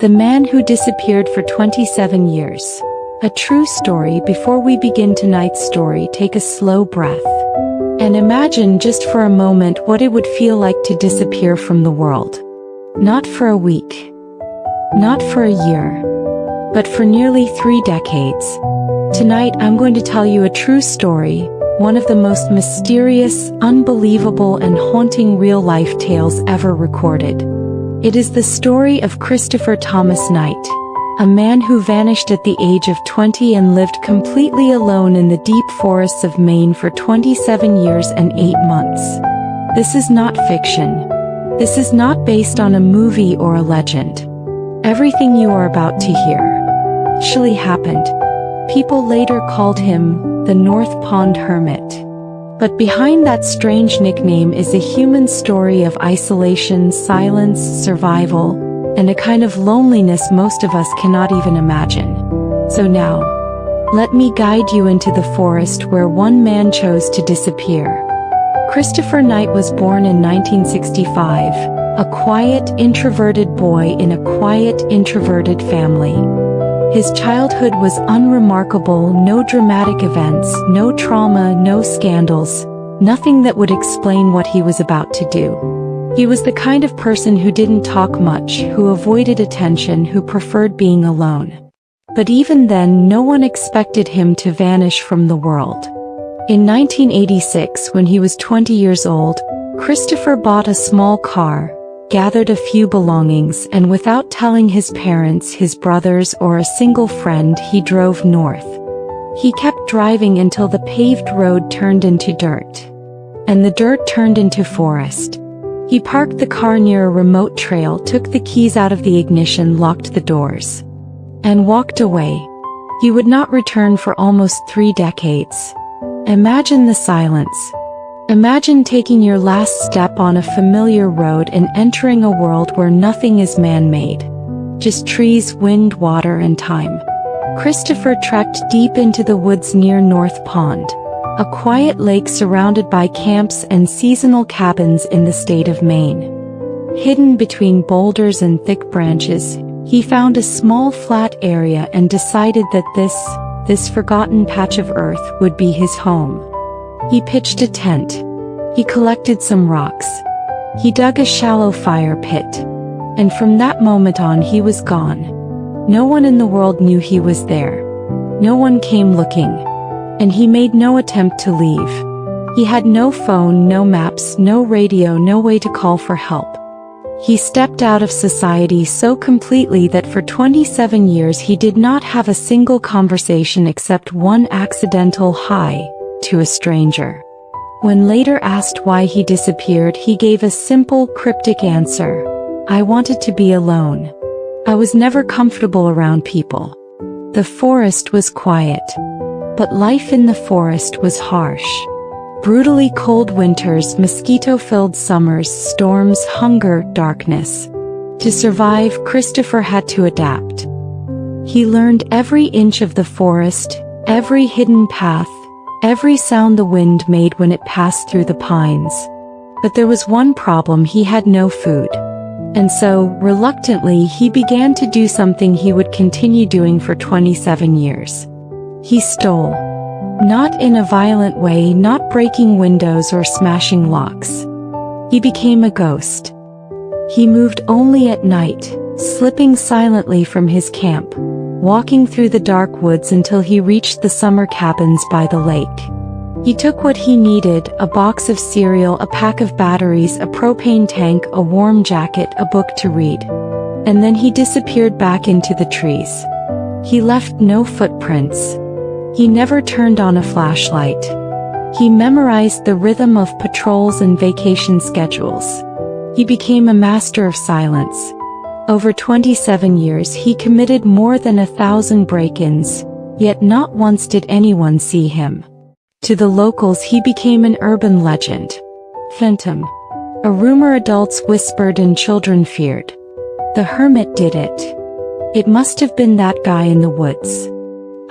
The man who disappeared for 27 years. A true story. Before we begin tonight's story, take a slow breath. And imagine just for a moment what it would feel like to disappear from the world. Not for a week. Not for a year. But for nearly 3 decades. Tonight I'm going to tell you a true story, one of the most mysterious, unbelievable and haunting real-life tales ever recorded. It is the story of Christopher Thomas Knight, a man who vanished at the age of 20 and lived completely alone in the deep forests of Maine for 27 years and 8 months. This is not fiction. This is not based on a movie or a legend. Everything you are about to hear actually happened. People later called him the North Pond Hermit. But behind that strange nickname is a human story of isolation, silence, survival, and a kind of loneliness most of us cannot even imagine. So now, let me guide you into the forest where one man chose to disappear. Christopher Knight was born in 1965, a quiet, introverted boy in a quiet, introverted family. His childhood was unremarkable, no dramatic events, no trauma, no scandals, nothing that would explain what he was about to do. He was the kind of person who didn't talk much, who avoided attention, who preferred being alone. But even then, no one expected him to vanish from the world. In 1986, when he was 20 years old, Christopher bought a small car, gathered a few belongings, and without telling his parents, his brothers, or a single friend, he drove north. He kept driving until the paved road turned into dirt. And the dirt turned into forest. He parked the car near a remote trail, took the keys out of the ignition, locked the doors, and walked away. He would not return for almost 3 decades. Imagine the silence. Imagine taking your last step on a familiar road and entering a world where nothing is man-made. Just trees, wind, water, and time. Christopher trekked deep into the woods near North Pond, a quiet lake surrounded by camps and seasonal cabins in the state of Maine. Hidden between boulders and thick branches, he found a small flat area and decided that this forgotten patch of earth would be his home. He pitched a tent. He collected some rocks. He dug a shallow fire pit. And from that moment on he was gone. No one in the world knew he was there. No one came looking. And he made no attempt to leave. He had no phone, no maps, no radio, no way to call for help. He stepped out of society so completely that for 27 years he did not have a single conversation except one accidental hi to a stranger. When later asked why he disappeared, he gave a simple, cryptic answer. I wanted to be alone. I was never comfortable around people. The forest was quiet. But life in the forest was harsh. Brutally cold winters, mosquito-filled summers, storms, hunger, darkness. To survive, Christopher had to adapt. He learned every inch of the forest, every hidden path, every sound the wind made when it passed through the pines. But there was one problem: he had no food. And so, reluctantly, he began to do something he would continue doing for 27 years. He stole. Not in a violent way, not breaking windows or smashing locks. He became a ghost. He moved only at night, slipping silently from his camp, walking through the dark woods until he reached the summer cabins by the lake. He took what he needed: a box of cereal, a pack of batteries, a propane tank, a warm jacket, a book to read. And then he disappeared back into the trees. He left no footprints. He never turned on a flashlight. He memorized the rhythm of patrols and vacation schedules. He became a master of silence. Over 27 years he committed more than 1,000 break-ins, yet not once did anyone see him. To the locals he became an urban legend. Phantom. A rumor adults whispered and children feared. The hermit did it. It must have been that guy in the woods.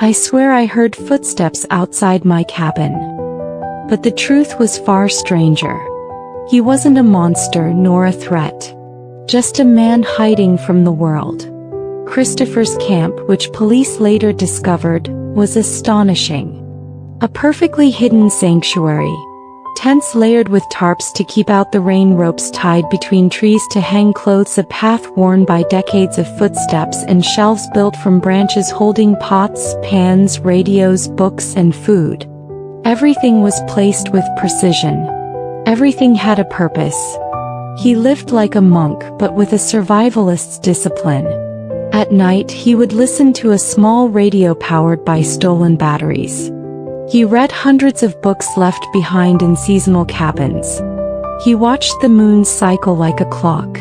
I swear I heard footsteps outside my cabin. But the truth was far stranger. He wasn't a monster nor a threat. Just a man hiding from the world. Christopher's camp, which police later discovered, was astonishing. A perfectly hidden sanctuary. Tents layered with tarps to keep out the rain, ropes tied between trees to hang clothes, a path worn by decades of footsteps, and shelves built from branches holding pots, pans, radios, books, and food. Everything was placed with precision. Everything had a purpose. He lived like a monk, but with a survivalist's discipline. At night, he would listen to a small radio powered by stolen batteries. He read hundreds of books left behind in seasonal cabins. He watched the moon cycle like a clock.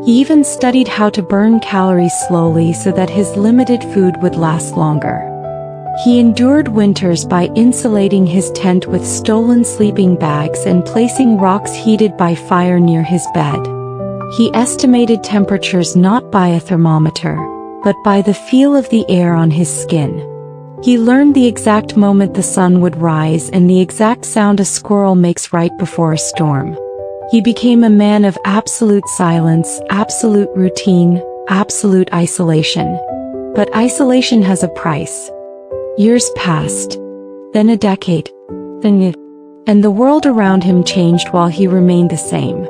He even studied how to burn calories slowly so that his limited food would last longer. He endured winters by insulating his tent with stolen sleeping bags and placing rocks heated by fire near his bed. He estimated temperatures not by a thermometer, but by the feel of the air on his skin. He learned the exact moment the sun would rise and the exact sound a squirrel makes right before a storm. He became a man of absolute silence, absolute routine, absolute isolation. But isolation has a price. Years passed. Then a decade. And the world around him changed while he remained the same.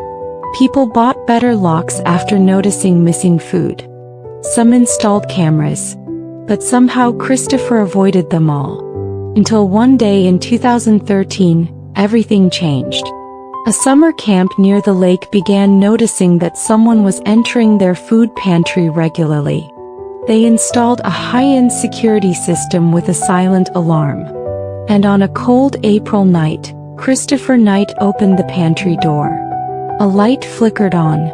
People bought better locks after noticing missing food. Some installed cameras. But somehow Christopher avoided them all. Until one day in 2013, everything changed. A summer camp near the lake began noticing that someone was entering their food pantry regularly. They installed a high-end security system with a silent alarm. And on a cold April night, Christopher Knight opened the pantry door. A light flickered on.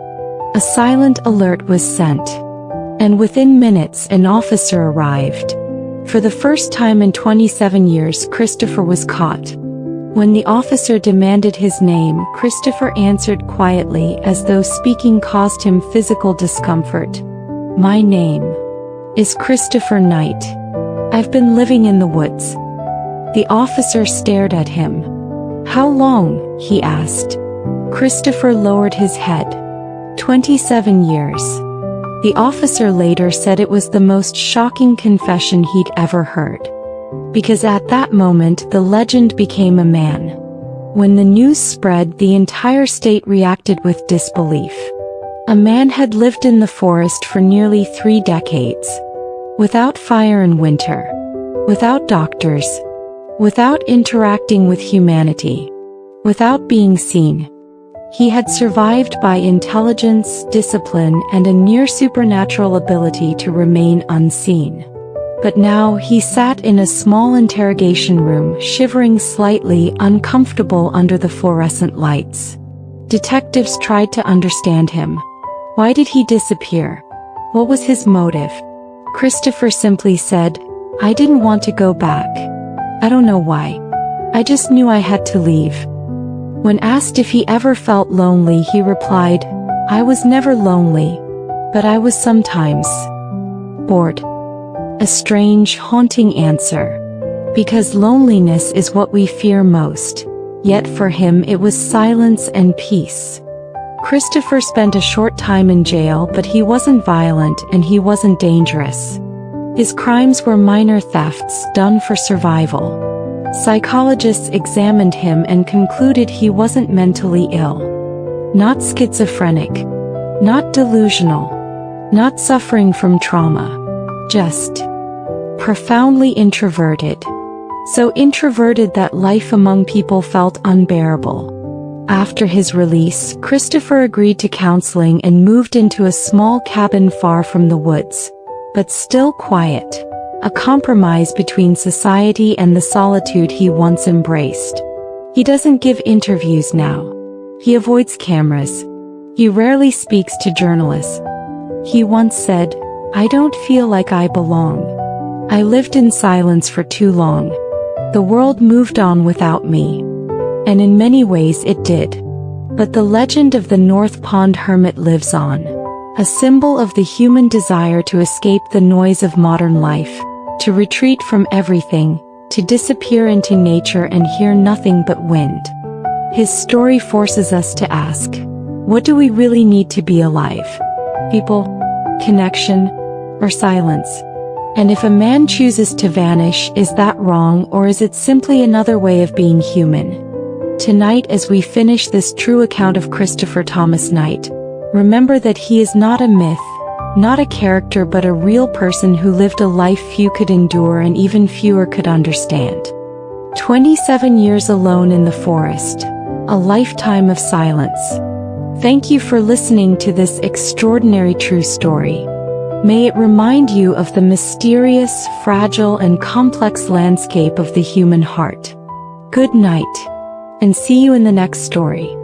A silent alert was sent. And within minutes an officer arrived. For the first time in 27 years, Christopher was caught. When the officer demanded his name, Christopher answered quietly as though speaking caused him physical discomfort. "My name is Christopher Knight. I've been living in the woods." The officer stared at him. "How long?" he asked. Christopher lowered his head. 27 years. The officer later said it was the most shocking confession he'd ever heard. Because at that moment the legend became a man. When the news spread, the entire state reacted with disbelief. A man had lived in the forest for nearly 3 decades. Without fire in winter. Without doctors. Without interacting with humanity. Without being seen. He had survived by intelligence, discipline, and a near-supernatural ability to remain unseen. But now he sat in a small interrogation room, shivering slightly, uncomfortable under the fluorescent lights. Detectives tried to understand him. Why did he disappear? What was his motive? Christopher simply said, "I didn't want to go back. I don't know why. I just knew I had to leave." When asked if he ever felt lonely, he replied, "I was never lonely, but I was sometimes bored." A strange, haunting answer. Because loneliness is what we fear most. Yet for him it was silence and peace. Christopher spent a short time in jail, but he wasn't violent and he wasn't dangerous. His crimes were minor thefts done for survival. Psychologists examined him and concluded he wasn't mentally ill. Not schizophrenic. Not delusional. Not suffering from trauma. Just profoundly introverted. So introverted that life among people felt unbearable. After his release, Christopher agreed to counseling and moved into a small cabin far from the woods. But still quiet. A compromise between society and the solitude he once embraced. He doesn't give interviews now. He avoids cameras. He rarely speaks to journalists. He once said, "I don't feel like I belong. I lived in silence for too long. The world moved on without me." And in many ways it did. But the legend of the North Pond Hermit lives on. A symbol of the human desire to escape the noise of modern life. To retreat from everything, to disappear into nature and hear nothing but wind. His story forces us to ask, what do we really need to be alive? People, connection, or silence? And if a man chooses to vanish, is that wrong, or is it simply another way of being human? Tonight, as we finish this true account of Christopher Thomas Knight, remember that he is not a myth, not a character, but a real person who lived a life few could endure and even fewer could understand. 27 years alone in the forest, a lifetime of silence. Thank you for listening to this extraordinary true story. May it remind you of the mysterious, fragile, and complex landscape of the human heart. Good night, and see you in the next story.